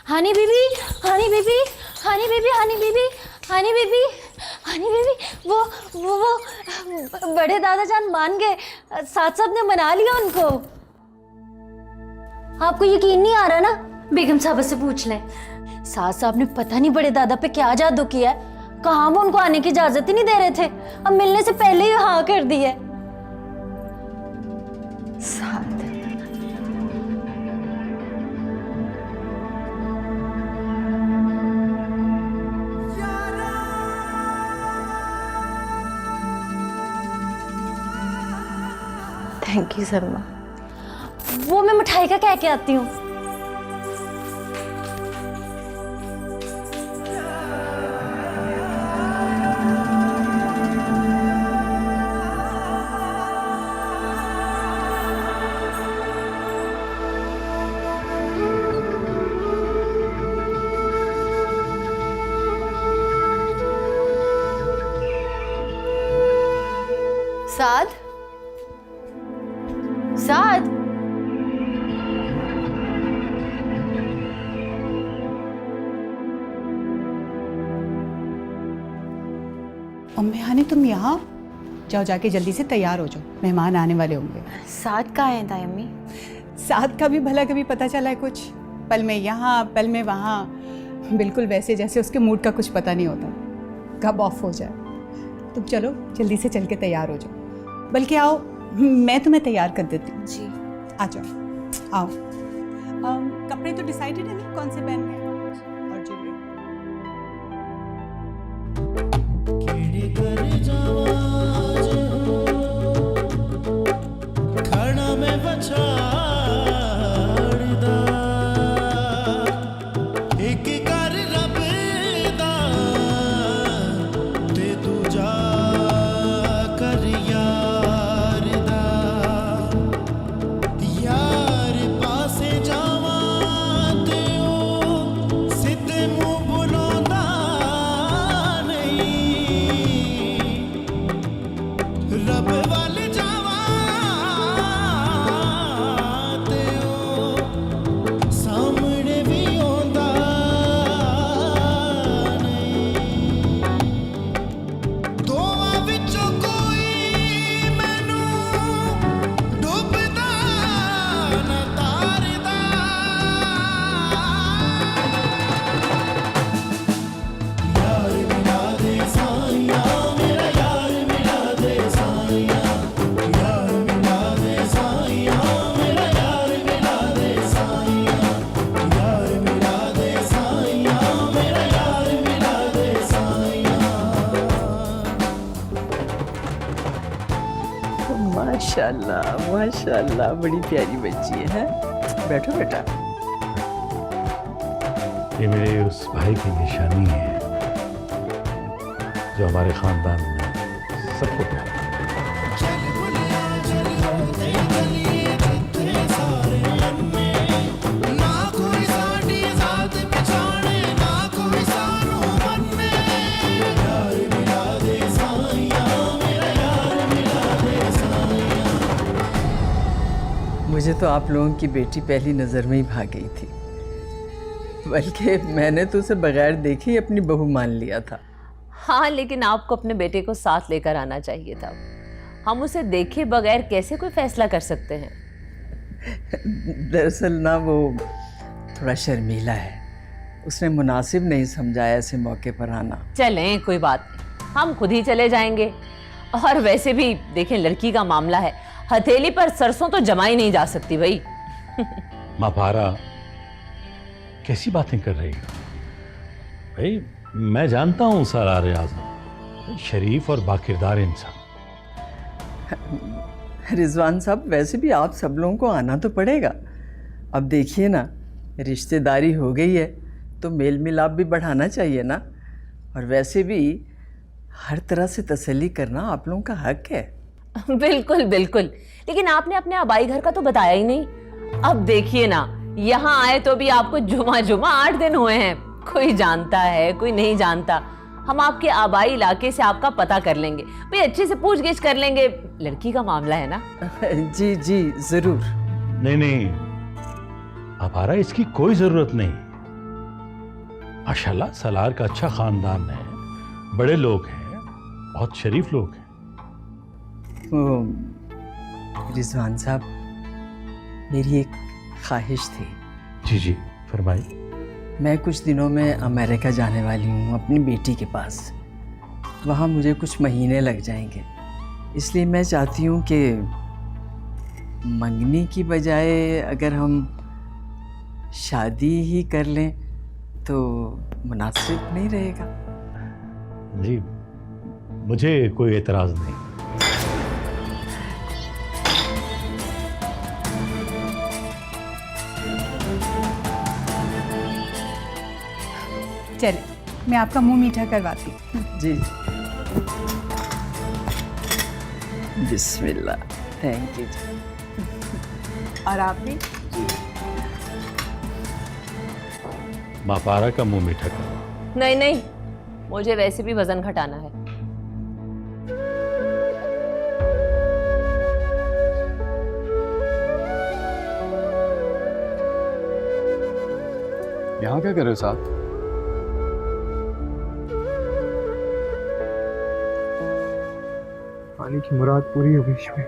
हनी बीबी, हनी बीबी, हनी बीबी, हनी बीबी, हनी बीबी, हनी बीबी, वो बड़े दादा जान मान गए। साथ साथ ने मना लिया उनको। आपको यकीन नहीं आ रहा ना? बेगम साहब से पूछ लें। साथ साहब ने पता नहीं बड़े दादा पे क्या जादू किया है। कहाँ वो उनको आने की इजाजत ही नहीं दे रहे थे, अब मिलने से पहले ही हाँ कर दी है। साथ थैंक यू सलमा। वो मैं मिठाई का कह के आती हूँ। साद, साद, अम्मी हानी तुम यहाँ जाओ, जाके जल्दी से तैयार हो जाओ, मेहमान आने वाले होंगे। साद कहाँ है दाई अम्मी? साथ का भी भला कभी पता चला है कुछ? पल में यहाँ पल में वहाँ, बिल्कुल वैसे जैसे उसके मूड का कुछ पता नहीं होता, कब ऑफ हो जाए। तुम चलो जल्दी से चल के तैयार हो जाओ, बल्कि आओ मैं तुम्हें तैयार कर देती हूँ। जी आ जाओ, आओ। कपड़े तो डिसाइडेड है ना कौन से पहनने हैं? और ज्वेलरी माशाल्लाह माशाल्लाह, बड़ी प्यारी बच्ची है। बैठो बेटा। ये मेरे उस भाई की निशानी है जो हमारे खानदान में सबको प्यारा है। मुझे तो आप लोगों की बेटी पहली नज़र में ही भाग गई थी, बल्कि मैंने तो उसे बगैर देखे ही अपनी बहू मान लिया था। हाँ, लेकिन आपको अपने बेटे को साथ लेकर आना चाहिए था। हम उसे देखे बगैर कैसे कोई फैसला कर सकते हैं? दरअसल ना वो थोड़ा शर्मीला है, उसने मुनासिब नहीं समझा ऐसे मौके पर आना। चलें, कोई बात नहीं, हम खुद ही चले जाएंगे। और वैसे भी देखें, लड़की का मामला है, हथेली पर सरसों तो जमाई नहीं जा सकती भाई। माँ पारा, कैसी बातें कर रही हो भाई? मैं जानता हूँ सरार आज़म शरीफ और बाकिरदार इंसान। रिजवान साहब, वैसे भी आप सब लोगों को आना तो पड़ेगा। अब देखिए ना, रिश्तेदारी हो गई है तो मेल मिलाप भी बढ़ाना चाहिए ना। और वैसे भी हर तरह से तसल्ली करना आप लोगों का हक है। बिल्कुल बिल्कुल, लेकिन आपने अपने आबाई घर का तो बताया ही नहीं। अब देखिए ना, यहाँ आए तो भी आपको जुमा 8 दिन हुए हैं। कोई जानता है, कोई नहीं जानता। हम आपके आबाई इलाके से आपका पता कर लेंगे भाई, अच्छे से पूछगिछ कर लेंगे। लड़की का मामला है ना। जी जी जरूर। नहीं नहीं अपारा, इसकी कोई जरूरत नहीं। माशाल्लाह सलार का अच्छा खानदान है, बड़े लोग हैं, बहुत शरीफ लोग हैं। वो रिजवान साहब, मेरी एक ख्वाहिश थी। जी जी फरमाइए। मैं कुछ दिनों में अमेरिका जाने वाली हूँ अपनी बेटी के पास। वहाँ मुझे कुछ महीने लग जाएंगे, इसलिए मैं चाहती हूँ कि मंगनी की बजाय अगर हम शादी ही कर लें तो मुनासिब नहीं रहेगा। जी मुझे कोई एतराज़ नहीं। चले, मैं आपका मुंह मीठा करवाती हूँ। जी बिस्मिल्लाह। थैंक यू जी। और आप भी। मापारा का मुंह मीठा करो। नहीं नहीं, मुझे वैसे भी वजन घटाना है। यहाँ क्या कर रहे हो साहब? पानी की मुराद पूरी हो गई इसमें।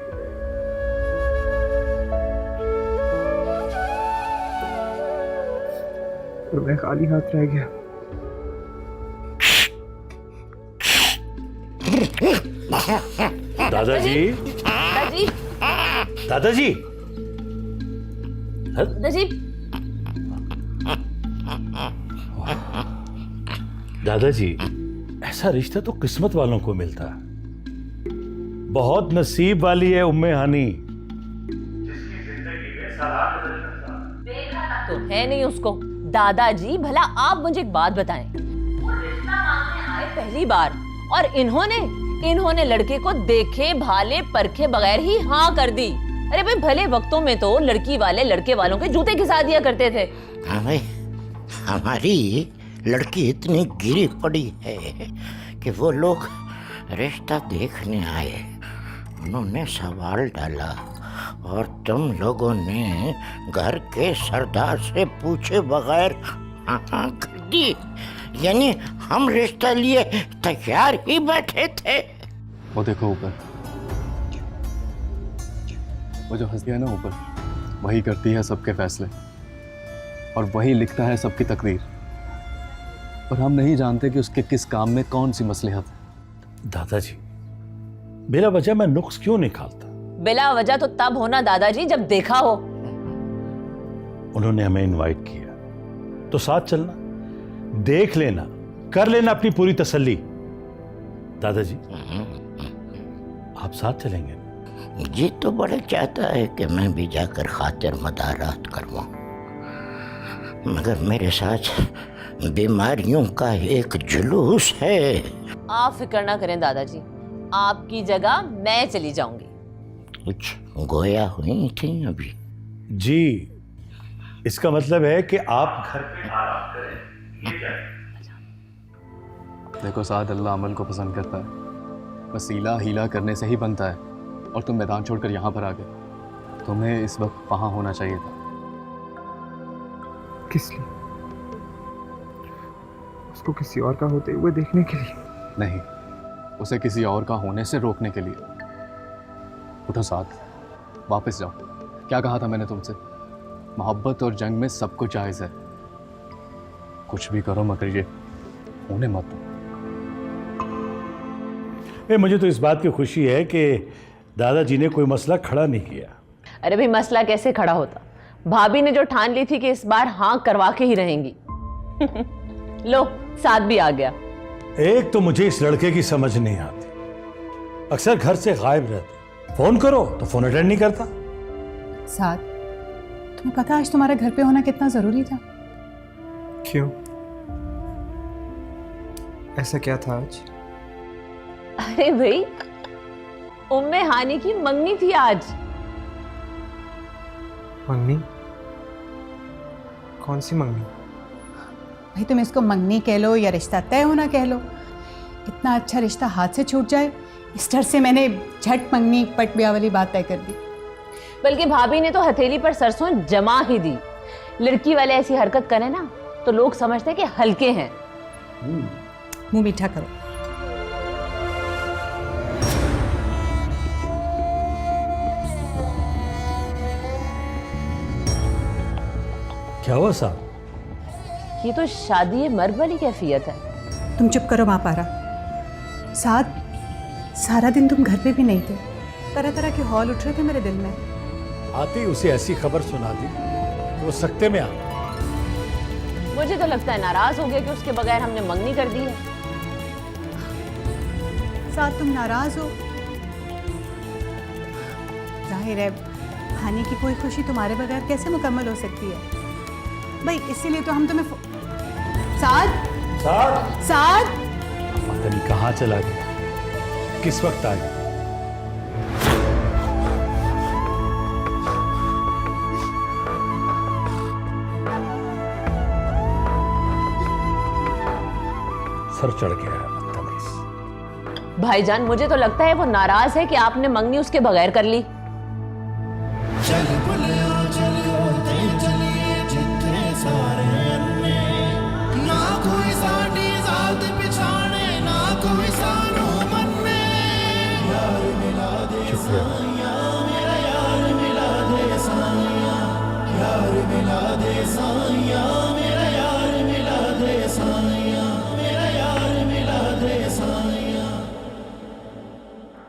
और मैं खाली हाथ रह गया। दादाजी, दादाजी, दादाजी, दादाजी, दादाजी, ऐसा रिश्ता तो किस्मत वालों को मिलता है। बहुत नसीब वाली है उम्मे हानी। तो है नहीं उसको। दादाजी भला आप मुझे एक बात बताएं, वो रिश्ता मांगने आए पहली बार और इन्होंने लड़के को देखे भाले परखे बगैर ही हाँ कर दी। अरे भाई, भले वक्तों में तो लड़की वाले लड़के वालों के जूते घिसा दिया करते थे। हाँ भाई, हमारी लड़की इतनी गिरी पड़ी है कि वो लोग रिश्ता देखने आए, उन्होंने सवाल डाला और तुम लोगों ने घर के सरदार से पूछे बगैर हाँ कर दी। यानी हम रिश्ता लिए तैयार ही बैठे थे। वो देखो ऊपर, वो जो हंसती है ना ऊपर, वही करती है सबके फैसले और वही लिखता है सबकी तकदीर। और हम नहीं जानते कि उसके किस काम में कौन सी मसलहत है। दादाजी, बिला वजह मैं नुक्स क्यों निकालता? बिला वजह तो तब होना दादाजी जब देखा हो। उन्होंने हमें इनवाइट किया तो साथ चलना, देख लेना, कर लेना अपनी पूरी तसल्ली। दादाजी, आप साथ चलेंगे? जी तो बड़े चाहता है कि मैं भी जाकर खातिर मदारात करवाऊं, मगर मेरे साथ बीमारियों का एक जुलूस है। आप फिक्र ना करें दादाजी, आपकी जगह मैं चली जाऊंगी। कुछ गोया हुई थी अभी? जी, इसका मतलब है कि आप घर पे आराम करें। देखो साद, अल्लाह अमल को पसंद करता है, बस हीला हीला करने से ही बनता है। और तुम मैदान छोड़कर यहाँ पर आ गए, तुम्हें इस वक्त वहाँ होना चाहिए था। किस लिए? उसको किसी और का होते हुए देखने के लिए? नहीं, उसे किसी और का होने से रोकने के लिए। उठो साथ, वापस जाओ। क्या कहा था मैंने तुमसे? मोहब्बत और जंग में सब कुछ जायज़ है। कुछ भी करो मगर ये होने मत दो। मुझे तो इस बात की खुशी है कि दादाजी ने कोई मसला खड़ा नहीं किया। अरे भाई, मसला कैसे खड़ा होता? भाभी ने जो ठान ली थी कि इस बार हाँ करवा के ही रहेंगी। लो, साथ भी आ गया। एक तो मुझे इस लड़के की समझ नहीं आती, अक्सर घर से गायब रहता, फोन करो तो फोन अटेंड नहीं करता। साथ, तुम्हें पता आज तुम्हारा घर पे होना कितना जरूरी था? क्यों? ऐसा क्या था आज? अरे भाई, उम्मे हानी की मंगनी थी आज। मंगनी? कौन सी मंगनी? भाई, तुम इसको मंगनी कह लो या रिश्ता तय होना कह लो, इतना अच्छा रिश्ता हाथ से छूट जाए, इस डर से मैंने झट मंगनी पट ब्याह वाली बात तय कर दी। बल्कि भाभी ने तो हथेली पर सरसों जमा ही दी। लड़की वाले ऐसी हरकत करें ना तो लोग समझते हैं कि हल्के हैं। मुंह मीठा करो। क्या हुआ साहब? ये तो शादी मर्द वाली कैफियत है। तुम चुप करो महापारा। सारा दिन तुम घर पे भी नहीं थे। तरह तरह के हौल उठ रहे थे मेरे दिल में। आती उसे ऐसी खबर सुना दी कि वो सकते में आ गई। मुझे तो लगता है नाराज हो गया कि उसके बगैर हमने मंगनी कर दी है। साथ तुम नाराज हो? जाहिर है हानि की कोई खुशी तुम्हारे बगैर कैसे मुकम्मल हो सकती है भाई, इसीलिए तो हम तुम्हें साथ पता नहीं कहाँ चला गया, किस वक्त आ गया। सर चढ़ गया है बदतमीज। भाईजान मुझे तो लगता है वो नाराज है कि आपने मंगनी उसके बगैर कर ली।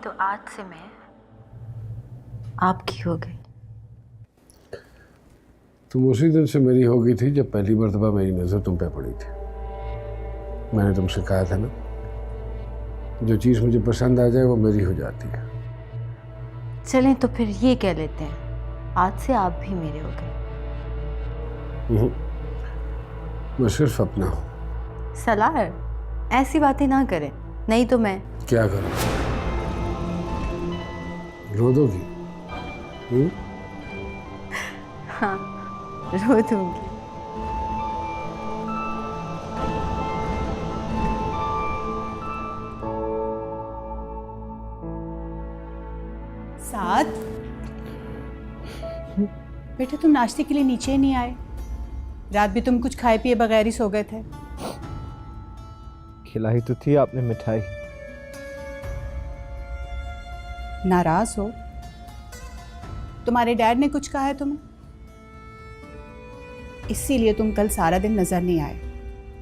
तो आज से मैं आपकी हो गई। तुम उसी दिन से मेरी हो गई थी जब पहली मर्तबा मेरी नज़र तुम पे पड़ी थी। मैंने तुमसे कहा था ना, जो चीज़ मुझे पसंद आ जाए वो मेरी हो जाती है। चलें तो फिर ये कह लेते हैं, आज से आप भी मेरे हो गए। मैं सिर्फ अपना हूँ। सलाह ऐसी बातें ना करें, नहीं तो मैं क्या करूँ? रो दोगी? हाँ रो दूंगी। साथ बेटे तुम नाश्ते के लिए नीचे ही नहीं आए। रात भी तुम कुछ खाए पिए बगैर ही सो गए थे। खिलाई तो थी आपने मिठाई। नाराज हो? तुम्हारे डैड ने कुछ कहा है तुम्हें? इसीलिए तुम कल सारा दिन नजर नहीं आए।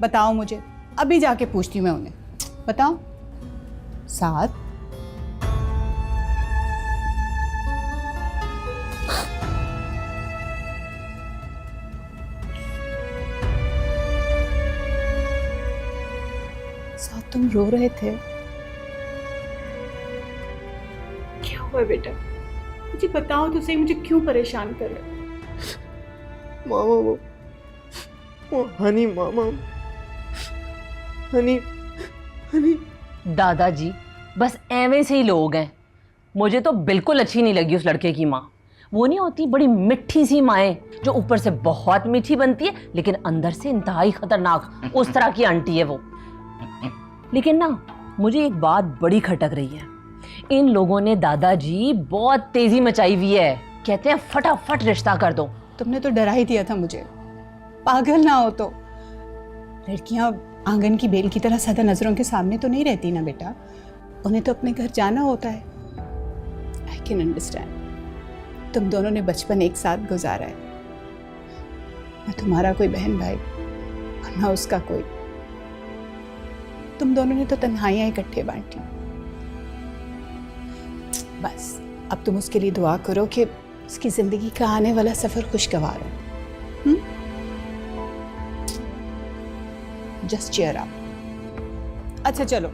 बताओ मुझे, अभी जाके पूछती हूँ मैं उन्हें। बताओ साथ। साथ तुम रो रहे थे, क्या हुआ बेटा? मुझे बताओ तो सही, मुझे क्यों परेशान कर रहे हो? मामा वो हनी मामा, हनी हनी। दादाजी बस एवं से ही लोग हैं। मुझे तो बिल्कुल अच्छी नहीं लगी उस लड़के की माँ। वो नहीं होती बड़ी मिठी सी माएँ जो ऊपर से बहुत मीठी बनती है लेकिन अंदर से इंतहाई खतरनाक, उस तरह की आंटी है वो। लेकिन ना मुझे एक बात बड़ी खटक रही है, इन लोगों ने दादाजी बहुत तेजी मचाई हुई है। कहते हैं फटाफट रिश्ता कर दो। तुमने तो डरा ही दिया था मुझे। पागल ना हो तो। लड़कियां आंगन की बेल की तरह सदा नजरों के सामने तो नहीं रहती ना बेटा, उन्हें तो अपने घर जाना होता है। I can understand. तुम दोनों ने बचपन एक साथ गुजारा है। मैं तुम्हारा कोई बहन भाई और ना उसका कोई। तुम दोनों ने तो तन्हाइयां इकट्ठे बांटी। बस अब तुम उसके लिए दुआ करो कि उसकी जिंदगी का आने वाला सफर खुशगवार हो। Just cheer up. अच्छा चलो,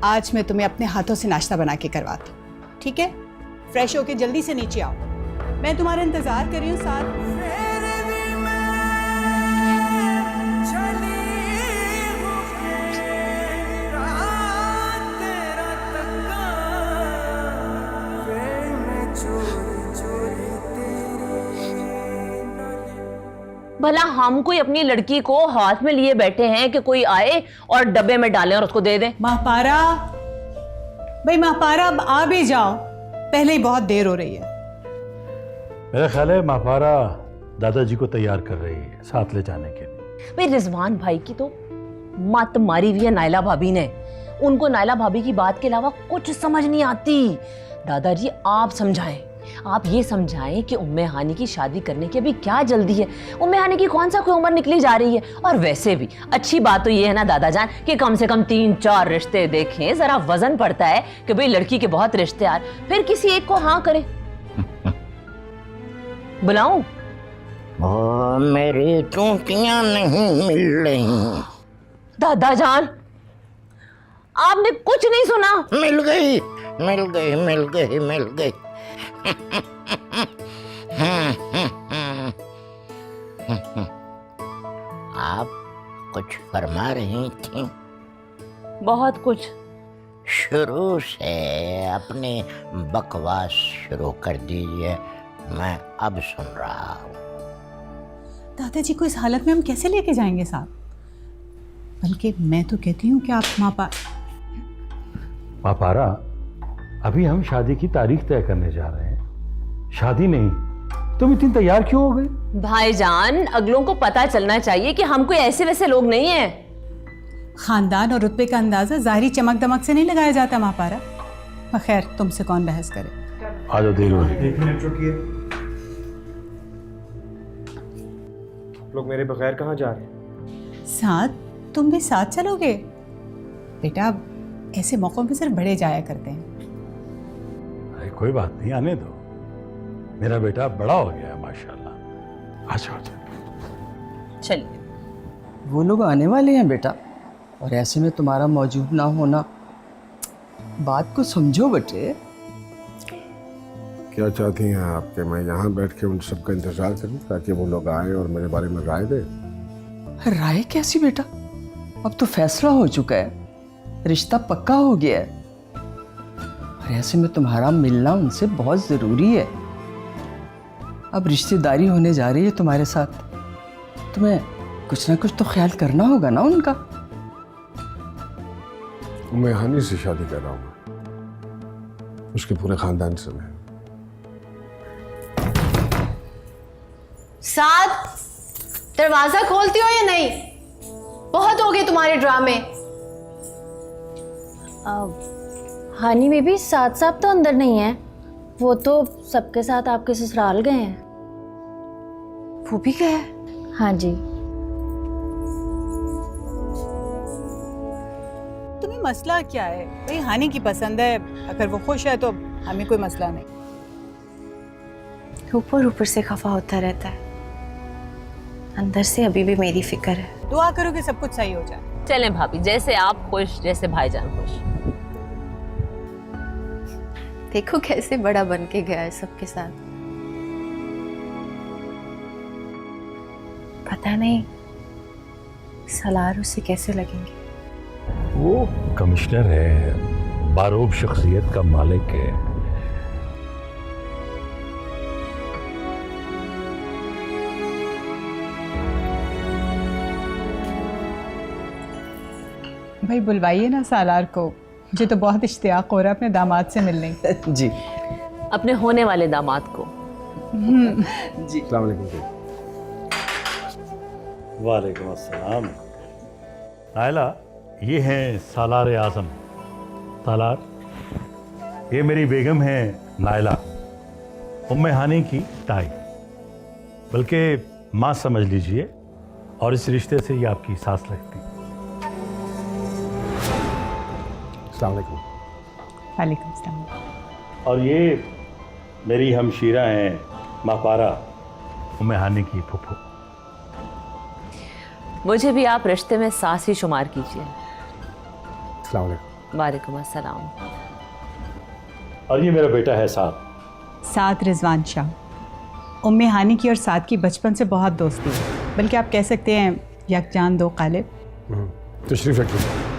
आज मैं तुम्हें अपने हाथों से नाश्ता बना के करवाती हूँ, ठीक है? फ्रेश होके जल्दी से नीचे आओ, मैं तुम्हारा इंतजार कर रही हूँ। साथ भला हम कोई अपनी लड़की को हाथ में लिए बैठे हैं कि कोई आए और डब्बे में डालें और उसको दे दें? महापारा, भाई महापारा अब आ भी जाओ, पहले ही बहुत देर हो रही है। मेरा ख्याल है महापारा दादाजी को तैयार कर रही है साथ ले जाने के लिए। भाई रिजवान भाई की तो मत मारी हुई है नायला भाभी ने। उनको नायला भाभी की बात के अलावा कुछ समझ नहीं आती। दादाजी आप समझाएं, आप ये समझाएं कि उम्मे हानी की शादी करने की अभी क्या जल्दी है। उम्मे हानी की कौन सा कोई उम्र निकली जा रही है। और वैसे भी अच्छी बात तो ये है ना दादाजान कि कम से कम 3-4 रिश्ते देखें, जरा वजन पड़ता है कि भाई लड़की के बहुत रिश्ते आ, फिर किसी एक को हाँ करे। बुलाऊं? ओ मेरी चूंटियां नहीं मिल रही। दादाजान आपने कुछ नहीं सुना? मिल गई मिल गई मिल गई मिल गई। आप कुछ फरमा रही थी? बहुत कुछ। शुरू से अपनी बकवास शुरू कर दीजिए, मैं अब सुन रहा हूँ। दादाजी को इस हालत में हम कैसे लेके जाएंगे साहब? बल्कि मैं तो कहती हूँ कि आप मापारा, अभी हम शादी की तारीख तय करने जा रहे हैं, शादी नहीं। तुम इतनी तैयार क्यों हो गई? भाईजान अगलों को पता चलना चाहिए कि हम कोई ऐसे वैसे लोग नहीं हैं। खानदान और रुतबे का अंदाजा ज़ाहिरी चमक दमक से नहीं लगाया जाता मापारा। खैर तुमसे कौन बहस करे। आ जाओ, देर हो रही है। 1 मिनट रुकिए। लोग मेरे बगैर कहाँ जा रहे हैं? साथ? तुम भी साथ चलोगे? बेटा ऐसे मौक़ों पे सिर्फ बड़े जाया करते हैं। अरे कोई बात नहीं, आने दो। मेरा बेटा बड़ा हो गया है माशाल्लाह। अच्छा चलिए। वो लोग आने वाले हैं बेटा, और ऐसे में तुम्हारा मौजूद ना होना, बात को समझो बेटे। क्या चाहती हैं आप कि मैं यहाँ बैठ के उन सबका इंतजार करूँ ताकि वो लोग आए और मेरे बारे में राय दें? राय कैसी बेटा, अब तो फैसला हो चुका है, रिश्ता पक्का हो गया है, और ऐसे में तुम्हारा मिलना उनसे बहुत ज़रूरी है। अब रिश्तेदारी होने जा रही है तुम्हारे साथ, तुम्हें कुछ ना कुछ तो ख्याल करना होगा ना उनका। मैं हानि से शादी कर रहा हूँ, उसके पूरे खानदान से। मैं साथ दरवाजा खोलती हो या नहीं? बहुत हो गए तुम्हारे ड्रामे। हानी बेबी साथ साहब तो अंदर नहीं है, वो तो सबके साथ आपके ससुराल गए हैं। वो भी गया? हाँ जी। तुम्हें मसला क्या है? भाई हानि की पसंद है, अगर वो खुश है तो हमें कोई मसला नहीं। ऊपर ऊपर से खफा होता रहता है, अंदर से अभी भी मेरी फिक्र है। दुआ करो कि सब कुछ सही हो जाए। चलें भाभी, जैसे आप खुश जैसे भाईजान खुश। देखो कैसे बड़ा बन के गया है सबके साथ। पता नहीं सलार उसे कैसे लगेंगे। वो कमिश्नर है, बारोब शख्सियत का मालिक है। भाई बुलवाइए ना सालार को, मुझे तो बहुत इश्तियाक हो रहा है अपने दामाद से मिलने की। जी अपने होने वाले दामाद को। जी। अस्सलाम वालेकुम। वालेकुम अस्सलाम। नायला, ये हैं सालार आज़म। सालार, ये मेरी बेगम है नायला, उम्मे हानी की ताई, बल्कि माँ समझ लीजिए, और इस रिश्ते से ये आपकी सास लगती। अस्सलाम वालेकुम। वालेकुम अस्सलाम। और ये मेरी हमशीरा हैं मापारा, उम्मे हानी की फूफू। मुझे भी आप रिश्ते में सास ही शुमार कीजिए। अस्सलाम वालेकुम। वालेकुम अस्सलाम। और ये मेरा बेटा है साथ। साथ रिजवान शाह। उम्मे हानी की और साथ की बचपन से बहुत दोस्ती है, बल्कि आप कह सकते हैं यकजान दो कालिब। तशरीफ रखिए।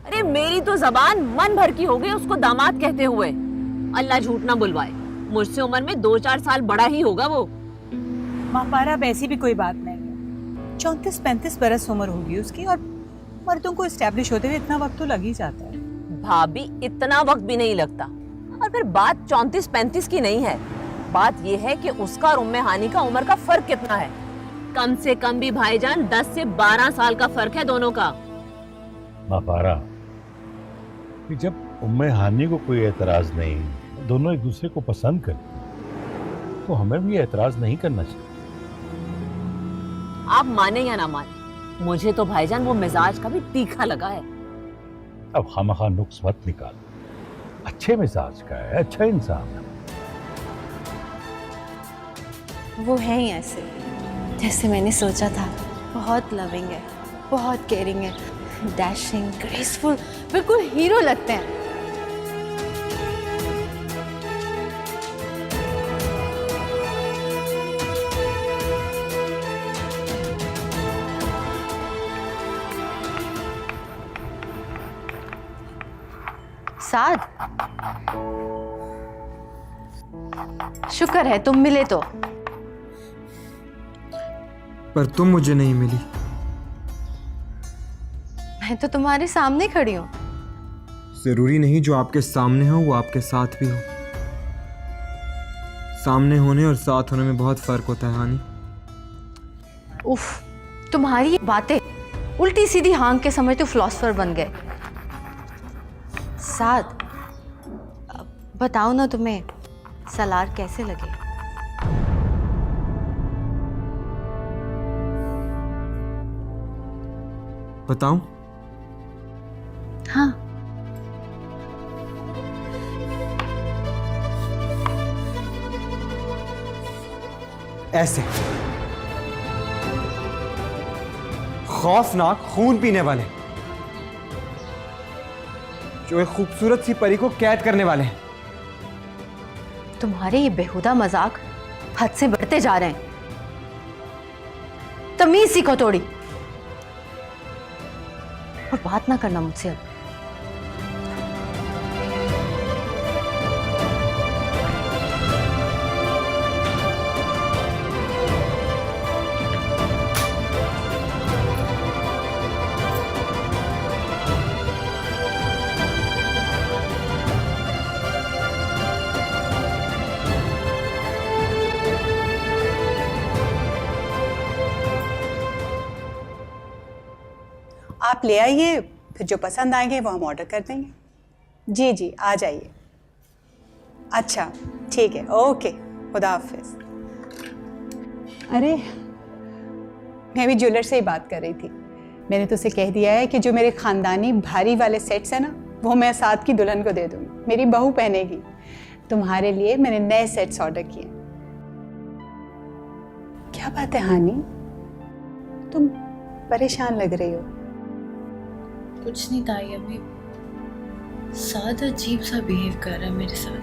अरे मेरी तो जबान मन भर की हो गई उसको दामाद कहते हुए। अल्लाह झूठ ना बुलवाए, मुझसे उम्र में 2-4 साल बड़ा ही होगा वो। मापारा अब ऐसी भी कोई बात नहीं है, 34-35 बरस उम्र होगी उसकी, और मर्दों को इस्टेब्लिश होते हुए इतना वक्त तो लग ही जाता है। भाभी इतना वक्त भी नहीं लगता। और फिर बात 34-35 की नहीं है, बात यह है कि उसका और उम्मे हानी का उम्र का फर्क कितना है। कम से कम भी भाईजान 10 से 12 साल का फर्क है दोनों का। मापारा कि जब उम्मे हानि को कोई एतराज नहीं, दोनों एक दूसरे को पसंद करते, तो हमें भी एतराज नहीं करना चाहिए। आप माने या ना माने, मुझे तो भाईजान वो मिजाज का भी तीखा लगा है। अब खामखा नुक्स मत निकाल, अच्छे मिजाज का है, अच्छा इंसान है। वो है ही ऐसे जैसे मैंने सोचा था। बहुत लविंग है, बहुत केयरिंग है, डैशिंग, ग्रेसफुल, बिल्कुल हीरो लगते हैं। साद, शुक्र है तुम मिले तो। पर तुम मुझे नहीं मिली। मैं तो तुम्हारे सामने खड़ी हूँ। जरूरी नहीं जो आपके सामने हो वो आपके साथ भी हो। सामने होने और साथ होने में बहुत फर्क होता है हानि। उफ, तुम्हारी ये बातें उल्टी सीधी हाँक के समझ तो फिलोसफर बन गए। साद, बताओ ना तुम्हें सलार कैसे लगे? बताऊं? हाँ। ऐसे खौफनाक खून पीने वाले, जो एक खूबसूरत सी परी को कैद करने वाले हैं। तुम्हारे ये बेहुदा मजाक हद से बढ़ते जा रहे हैं। तमीज सीखो थोड़ी, और बात ना करना मुझसे अब। आप ले आइए, फिर जो पसंद आएंगे वो हम ऑर्डर कर देंगे। जी जी, आ जाइए। अच्छा ठीक है, ओके, खुदा हाफिज। अरे मैं भी ज्वेलर से ही बात कर रही थी। मैंने तो उसे कह दिया है कि जो मेरे ख़ानदानी भारी वाले सेट्स हैं ना, वो मैं साथ की दुल्हन को दे दूँगी, मेरी बहू पहनेगी। तुम्हारे लिए मैंने नए सेट्स ऑर्डर किए। क्या बात है हानि, तुम परेशान लग रही हो? कुछ नहीं ताई, अभी साद अजीब सा बिहेव कर रहा है मेरे साथ।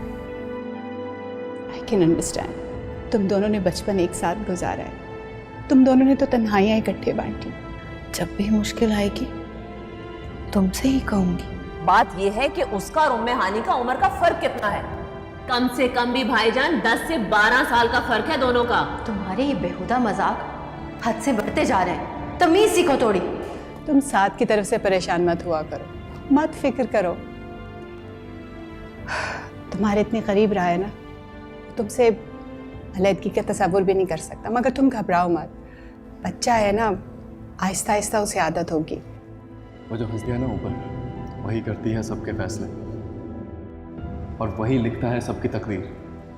I can understand. तुम दोनों ने बचपन एक साथ गुजारा है, तुम दोनों ने तो तन्हाइयाँ इकट्ठे बांटी। जब भी मुश्किल आएगी तुमसे ही कहूंगी। बात यह है कि उसका और उम्मे हानि का उम्र का फर्क कितना है। कम से कम भी भाईजान 10 से 12 साल का फर्क है दोनों का। तुम्हारे ये बेहुदा मजाक हद से बढ़ते जा रहे हैं। तमीज सीखो थोड़ी। तुम साथ की तरफ से परेशान मत हुआ करो, मत फिक्र करो। तुम्हारे इतने करीब रहा है ना, तुमसे अलहदगी का तसव्वुर भी नहीं कर सकता। मगर तुम घबराओ मत, बच्चा है ना, आहिस्ता आहिस्ता उसे आदत होगी। वो जो हंस दिया ना ऊपर, वही करती है सबके फैसले और वही लिखता है सबकी तकदीर,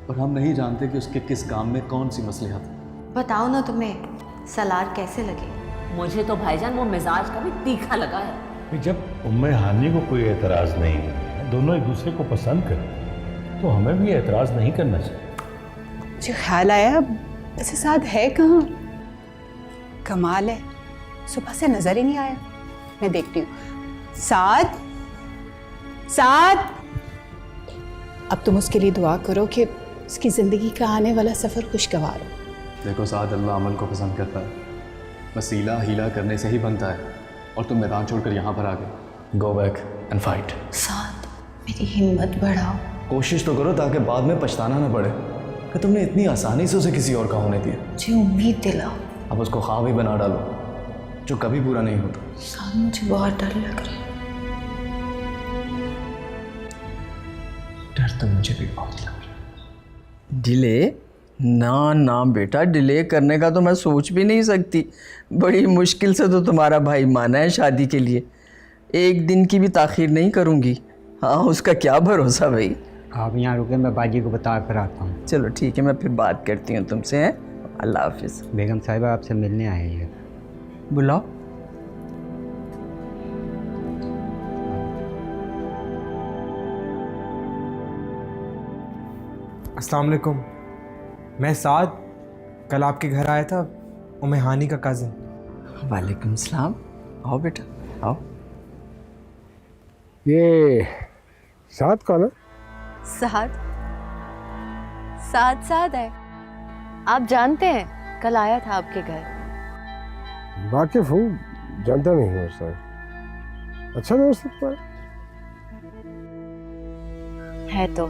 और हम नहीं जानते कि उसके किस काम में कौन सी मसलिहत है। बताओ ना तुम्हें सलार कैसे लगे? मुझे तो भाईजान वो मिजाज का भी तीखा लगा है। कि जब उम्मे हानि को कोई एतराज नहीं है, दोनों एक दूसरे को पसंद करते, तो हमें भी एतराज नहीं करना चाहिए। मुझे ख्याल आया, वैसे साथ है कहाँ? कमाल है, सुबह से नजर ही नहीं आया। मैं देखती हूँ। साथ साथ, अब तुम उसके लिए दुआ करो कि उसकी ज़िंदगी का आने वाला सफ़र खुशगवार हो। देखो साद, अल्लाह अमल को पसंद करता है, वसीला हीला करने से ही बनता है। और तुम मैदान छोड़कर यहाँ पर आ गए। Go back and fight. Saad, मेरी हिम्मत बढ़ाओ। कोशिश तो करो ताकि बाद में पछताना ना पड़े कि तुमने इतनी आसानी से उसे किसी और का होने दिया। मुझे उम्मीद दिलाओ। अब उसको ख्वाब ही बना डालो। जो कभी पूरा नहीं होता। साथ मुझे बहुत डर लग रहा है। डर तो मुझे भी बहुत लग रहा है। डिले? ना ना बेटा, डिले करने का तो मैं सोच भी नहीं सकती। बड़ी मुश्किल से तो तुम्हारा भाई माना है शादी के लिए। एक दिन की भी ताख़ीर नहीं करूँगी। हाँ, उसका क्या भरोसा भाई। आप यहाँ रुके, मैं बाजी को बता कर आता हूँ। चलो ठीक है, मैं फिर बात करती हूँ तुमसे। हैं? अल्लाह हाफिज़। बेगम साहिबा आपसे मिलने आए हैं। बुलाओ। अस्सलाम वालेकुम। मैं साद कल आपके घर आया था, उम्मे हानी का कज़न। वालेकुम सलाम। आओ बेटा आओ। ये साथ कौन है? साद साद साद है, आप जानते हैं, कल आया था आपके घर। वाकिफ हूँ, जानता नहीं हूँ सर। अच्छा दोस्त है तुम्हारा? है तो।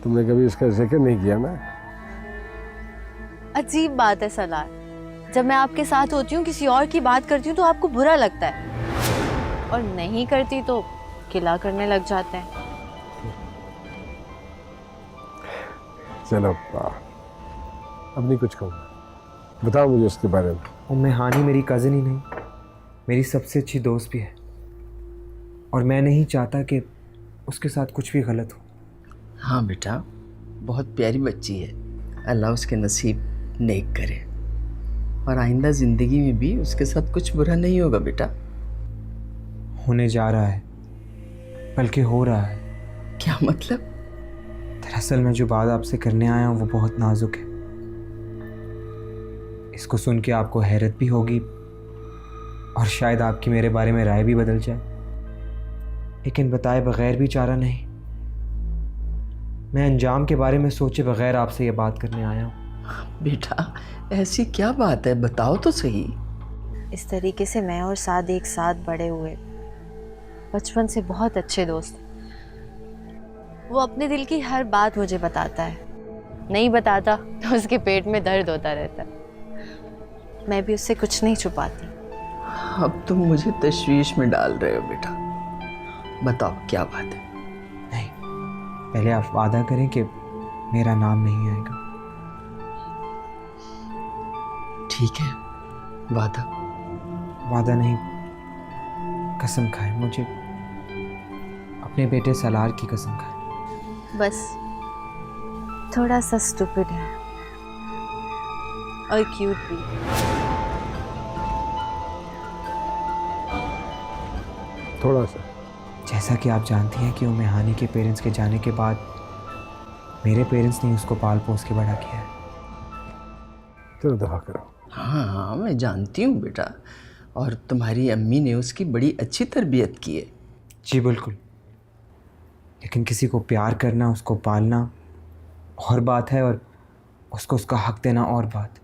तुमने कभी इसका जिक्र नहीं किया ना? अजीब बात है सलार, जब मैं आपके साथ होती हूँ किसी और की बात करती हूँ तो आपको बुरा लगता है, और नहीं करती तो गिला करने लग जाते हैं। चलो अब नहीं कुछ कहूँगा, बताओ मुझे उसके बारे में। उम्मे हानी मेरी कज़न ही नहीं, मेरी सबसे अच्छी दोस्त भी है, और मैं नहीं चाहता कि उसके साथ कुछ भी गलत हो। हाँ बेटा, बहुत प्यारी बच्ची है। अल्लाह उसके नसीब नेक करे, और आइंदा ज़िंदगी में भी उसके साथ कुछ बुरा नहीं होगा बेटा। होने जा रहा है, बल्कि हो रहा है। क्या मतलब? दरअसल मैं जो बात आपसे करने आया हूँ वो बहुत नाजुक है। इसको सुन के आपको हैरत भी होगी, और शायद आपकी मेरे बारे में राय भी बदल जाए, लेकिन बताए बगैर भी चारा नहीं। मैं अंजाम के बारे में सोचे बगैर आपसे ये बात करने आया हूँ। बेटा ऐसी क्या बात है, बताओ तो सही। इस तरीके से मैं और साद एक साथ बड़े हुए, बचपन से बहुत अच्छे दोस्त। वो अपने दिल की हर बात मुझे बताता है, नहीं बताता तो उसके पेट में दर्द होता रहता है। मैं भी उससे कुछ नहीं छुपाती। अब तुम मुझे तशवीश में डाल रहे हो बेटा। बताओ क्या बात है। नहीं, पहले आप वादा करें कि मेरा नाम नहीं आएगा। ठीक है, वादा। वादा नहीं, कसम खाए, मुझे अपने बेटे सलार की कसम खाए। बस थोड़ा सा स्टूपिड है और क्यूट भी। थोड़ा सा। जैसा कि आप जानती हैं कि उम्मे हानी के पेरेंट्स के जाने के बाद मेरे पेरेंट्स ने उसको पाल पोस के बड़ा किया है। चलो दफा करो। हाँ हाँ, मैं जानती हूँ बेटा, और तुम्हारी अम्मी ने उसकी बड़ी अच्छी तरबियत की है। जी बिल्कुल, लेकिन किसी को प्यार करना, उसको पालना और बात है, और उसको उसका हक देना और बात।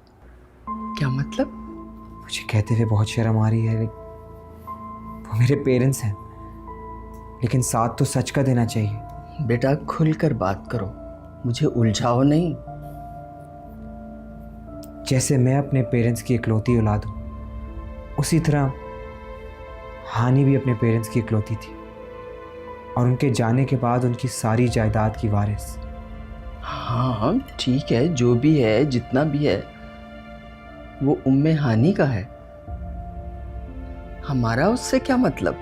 क्या मतलब? मुझे कहते हुए बहुत शर्म आ रही है, वो मेरे पेरेंट्स हैं, लेकिन साथ तो सच का देना चाहिए। बेटा खुलकर बात करो, मुझे उलझाओ नहीं। जैसे मैं अपने पेरेंट्स की इकलौती औलाद हूँ, उसी तरह हानी भी अपने पेरेंट्स की इकलौती थी, और उनके जाने के बाद उनकी सारी जायदाद की वारिस। हाँ ठीक है, जो भी है, जितना भी है, वो उम्मे हानी का है। हमारा उससे क्या मतलब?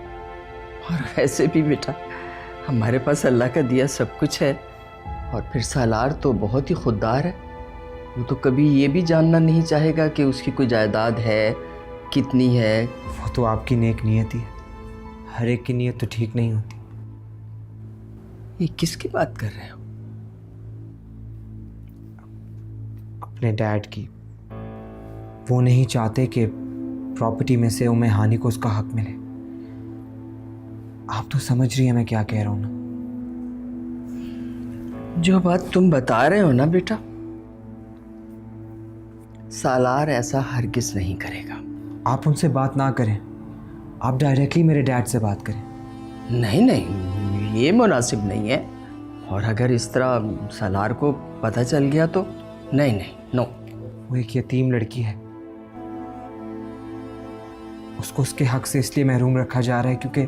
और वैसे भी बेटा, हमारे पास अल्लाह का दिया सब कुछ है, और फिर सालार तो बहुत ही खुददार है। वो तो कभी ये भी जानना नहीं चाहेगा कि उसकी कोई जायदाद है, कितनी है। वो तो आपकी नेक नियति है, हर एक की नियत तो ठीक नहीं होती। ये किसकी बात कर रहे हो? अपने डैड की। वो नहीं चाहते कि प्रॉपर्टी में से उम्मे हानी को उसका हक मिले। आप तो समझ रही हैं मैं क्या कह रहा हूँ ना? जो बात तुम बता रहे हो ना बेटा, सालार ऐसा हरगिज नहीं करेगा। आप उनसे बात ना करें, आप डायरेक्टली मेरे डैड से बात करें। नहीं नहीं, ये मुनासिब नहीं है, और अगर इस तरह सालार को पता चल गया तो नहीं नहीं, नो। वो एक यतीम लड़की है, उसको उसके हक से इसलिए महरूम रखा जा रहा है क्योंकि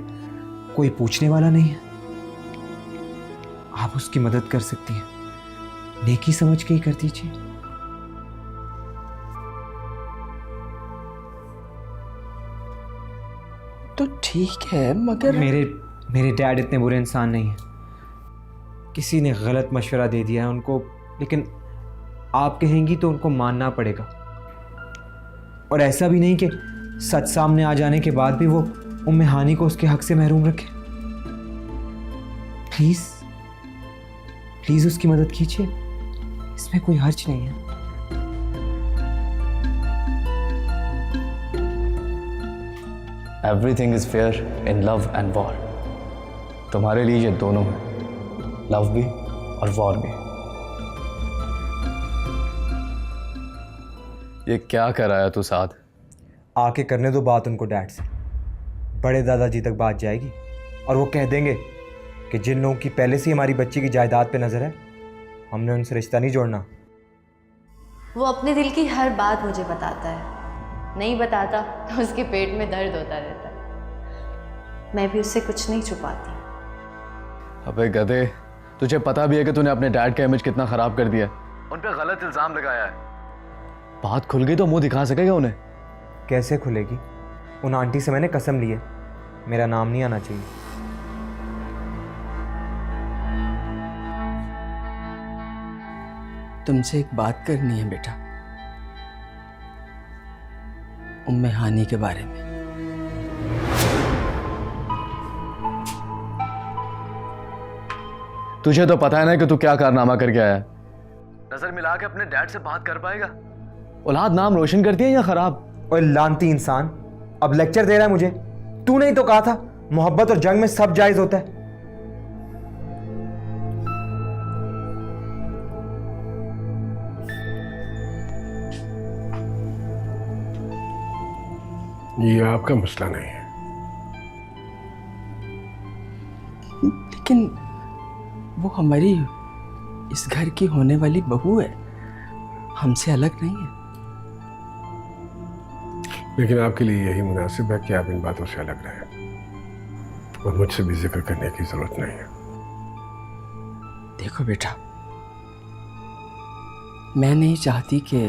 कोई पूछने वाला नहीं है। आप उसकी मदद कर सकती हैं, नेकी समझ के ही कर दीजिए। तो ठीक है, मगर मेरे डैड इतने बुरे इंसान नहीं हैं। किसी ने गलत मशवरा दे दिया है उनको, लेकिन आप कहेंगी तो उनको मानना पड़ेगा। और ऐसा भी नहीं कि सच सामने आ जाने के बाद भी वो उम्मे हानी को उसके हक से महरूम रखे। प्लीज प्लीज उसकी मदद कीजिए, इसमें कोई हर्ज नहीं है। Everything is fair in love and war. तुम्हारे लिए ये दोनों है, लव भी और वॉर भी। ये क्या कराया तू साथ? आके करने दो बात उनको डैड से। बड़े दादाजी तक बात जाएगी और वो कह देंगे कि जिन लोगों की पहले से ही हमारी बच्ची की जायदाद पे नजर है, हमने उनसे रिश्ता नहीं जोड़ना। वो अपने दिल की हर बात मुझे बताता है, नहीं बताता तो उसके पेट में दर्द होता रहता है। मैं भी उससे कुछ नहीं छुपाती। अबे गधे, तुझे पता भी है कि तूने अपने डैड का इमेज कितना खराब कर दिया है, उन पे गलत इल्जाम लगाया है। बात खुल गई तो मुंह दिखा सकेगा उन्हें? कैसे खुलेगी? उन आंटी से मैंने कसम ली है, मेरा नाम नहीं आना चाहिए। तुमसे एक बात करनी है बेटा, उम्मे हानी के बारे में। तुझे तो पता है ना कि तू क्या कारनामा करके आया है। नजर मिला के अपने डैड से बात कर पाएगा? औलाद नाम रोशन करती है या खराब? और लानती इंसान, अब लेक्चर दे रहा है मुझे। तूने ही तो कहा था मोहब्बत और जंग में सब जायज होता है। ये आपका मसला नहीं है। लेकिन वो हमारी इस घर की होने वाली बहू है, हमसे अलग नहीं है। लेकिन आपके लिए यही मुनासिब है कि आप इन बातों से अलग रहें और मुझसे भी जिक्र करने की जरूरत नहीं है। देखो बेटा, मैं नहीं चाहती कि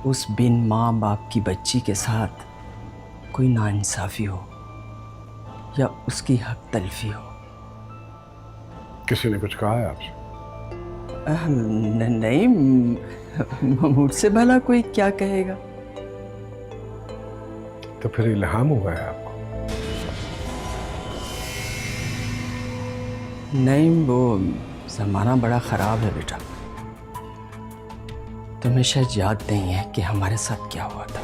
उस बिन माँ बाप की बच्ची के साथ कोई नाइंसाफी हो या उसकी हक तलफी हो। किसी ने कुछ कहा है आपसे? नहीं, मुझसे भला कोई क्या कहेगा। तो फिर इल्हाम हुआ है आपको? नहीं, वो ज़माना बड़ा ख़राब है बेटा। तुम्हें शायद याद नहीं है कि हमारे साथ क्या हुआ था।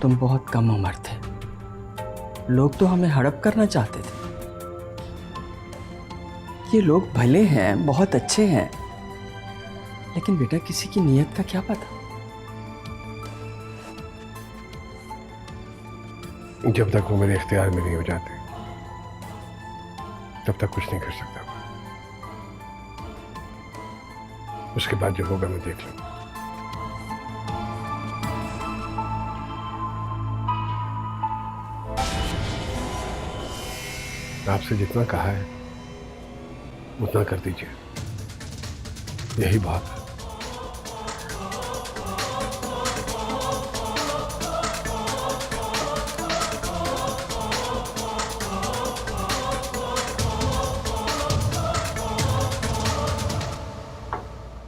तुम बहुत कम उम्र थे, लोग तो हमें हड़प करना चाहते थे। ये लोग भले हैं, बहुत अच्छे हैं, लेकिन बेटा किसी की नीयत का क्या पता। जब तक वो मेरे इख्तियार में नहीं हो जाते तब तक कुछ नहीं कर सकता। उसके बाद जो होगा मैं देख लूंगा। आपसे जितना कहा है उतना कर दीजिए, यही बात है।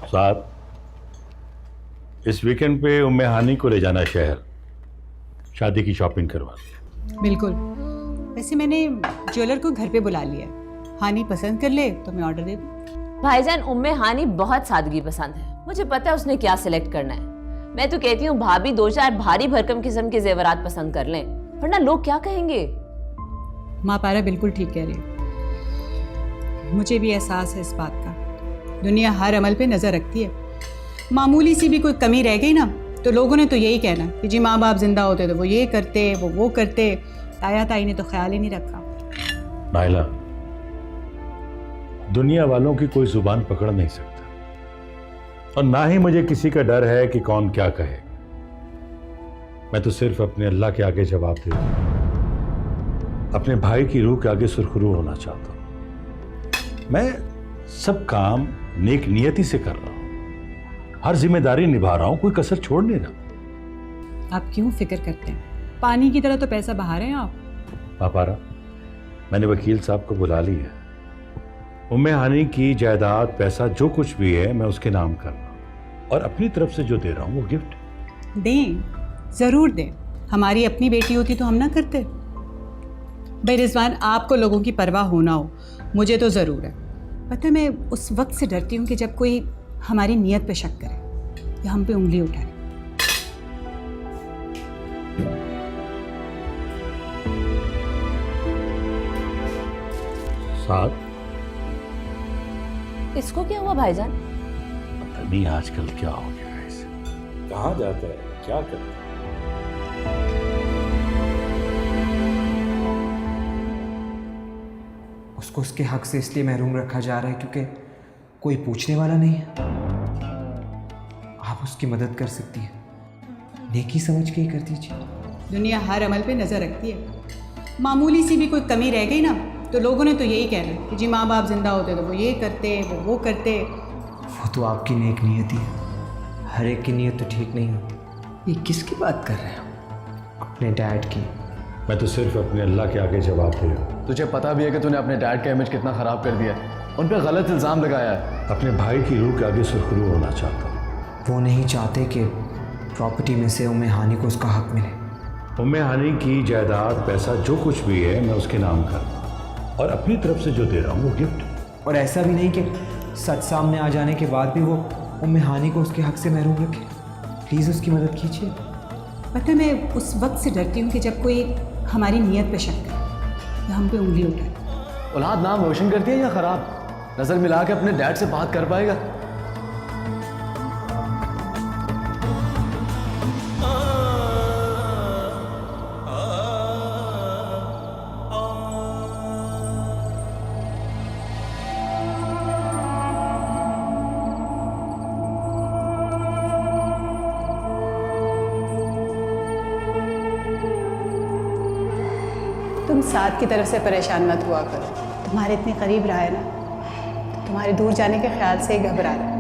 साहब, इस वीकेंड पे उम्मे हानी को ले जाना शहर, शादी की शॉपिंग करवा। बिल्कुल। वैसे मैंने ज्वेलर को घर पे बुला लिया है, हानी पसंद कर ले तो मैं ऑर्डर दे दूँ। भाईजान, उम्मे हानी बहुत सादगी पसंद है, मुझे पता है उसने क्या सिलेक्ट करना है। मैं तो कहती हूँ भाभी 2-4 भारी भरकम किस्म के जेवरात पसंद कर लें, वरना लोग क्या कहेंगे। माँ पारा बिल्कुल ठीक कह रही है, मुझे भी एहसास है इस बात का। दुनिया हर अमल पे नज़र रखती है, मामूली सी भी कोई कमी रह गई ना तो लोगों ने तो यही कहना कि जी माँ बाप जिंदा होते तो वो ये करते, वो करते। ताया ताई ने तो ख्याल ही नहीं रखा। नाइला, दुनिया वालों की कोई जुबान पकड़ नहीं सकता, और ना ही मुझे किसी का डर है कि कौन क्या कहे। मैं तो सिर्फ अपने अल्लाह के आगे जवाब दे रहा हूं। अपने भाई की रूह के आगे सुरखरू होना चाहता हूं। मैं सब काम नेक नियति से कर रहा हूं, हर जिम्मेदारी निभा रहा हूं, कोई कसर छोड़ नहीं रहा। आप क्यों फिक्र करते हैं? पानी की तरह तो पैसा बहा रहे हैं आप। पापारा, मैंने वकील साहब को बुला लिया है। उम्मे हानी की जायदाद, पैसा जो कुछ भी है मैं उसके नाम कर रहा हूं, और अपनी तरफ से जो दे रहा हूं वो गिफ्ट। दें, ज़रूर दें। हमारी अपनी बेटी होती तो हम ना करते। भाई रिजवान, आपको लोगों की परवाह होना हो, मुझे तो ज़रूर है। पता है, मैं उस वक्त से डरती हूँ कि जब कोई हमारी नीयत पे शक करे या हम पे उंगली उठाए। साथ इसको क्या हुआ भाईजान? पता नहीं आजकल क्या हो गया है इसे, कहाँ जाता है, क्या करता है। उसको उसके हक से इसलिए महरूम रखा जा रहा है क्योंकि कोई पूछने वाला नहीं है। आप उसकी मदद कर सकती हैं, नेकी समझ के ही कर दीजिए। दुनिया हर अमल पे नज़र रखती है। मामूली सी भी कोई कमी रह गई ना तो लोगों ने तो यही कहना कि जी माँ बाप जिंदा होते तो वो ये करते, वो करते। वो तो आपकी नेक नियत ही है, हर एक की नियत तो ठीक नहीं होती। ये किसकी बात कर रहे हो? अपने डैड की। मैं तो सिर्फ अपने अल्लाह के आगे जवाब दे रहा हूं। तुझे पता भी है कि तूने अपने डैड का इमेज कितना ख़राब कर दिया है, उन पर गलत इल्ज़ाम लगाया है। अपने भाई की रूह के आगे सुरखरू होना चाहता हूं। वो नहीं चाहते कि प्रॉपर्टी में से उम्मे हानी को उसका हक मिले। उम्मे हानी की जायदाद, पैसा जो कुछ भी है मैं उसके नाम कर रहा हूं, और अपनी तरफ से जो दे रहा हूं वो गिफ्ट। और ऐसा भी नहीं कि सच सामने आ जाने के बाद भी वो उम्मे हानी को उसके हक से महरूम रखे। प्लीज़ उसकी मदद कीजिए। पता है, मैं उस वक्त से डरती हूँ कि जब कोई हमारी नीयत पे शक करे या हम पे उंगली उठाए। औलाद नाम रोशन करती है या ख़राब? नज़र मिला के अपने डैड से बात कर पाएगा? तुम साथ की तरफ से परेशान मत हुआ करो। तुम्हारे इतने करीब रहा है ना, तो तुम्हारे दूर जाने के ख्याल से ही घबरा रहा है।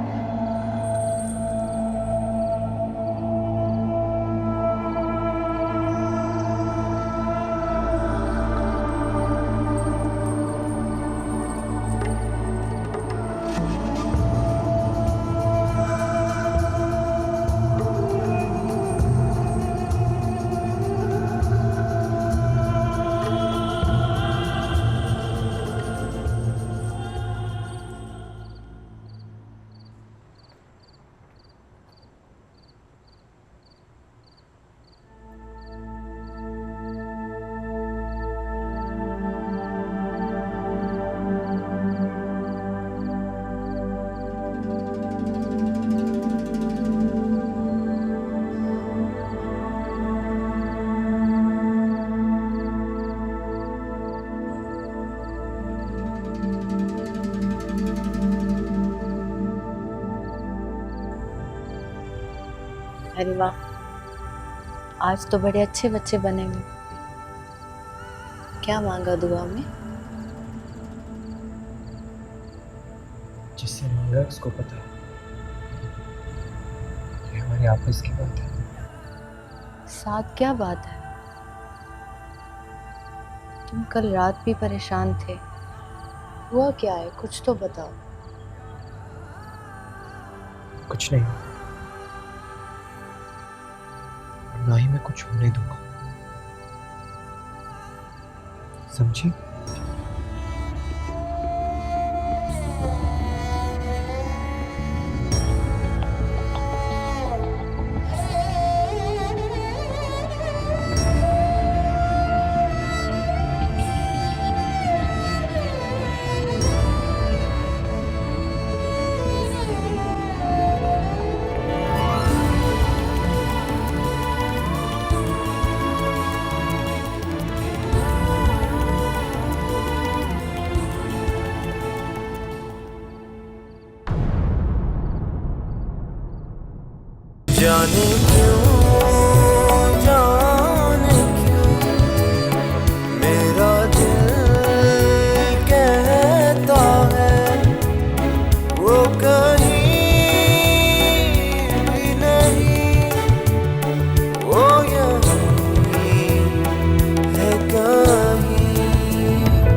अरे वाह, आज तो बड़े अच्छे बच्चे बने हुए। क्या मांगा दुआ में? जिससे मांगा उसको पता है, ये हमारे आपस की बात है। साथ क्या बात है? तुम कल रात भी परेशान थे, हुआ क्या है? कुछ तो बताओ। कुछ नहीं, ना ही मैं कुछ होने दूंगा, समझी?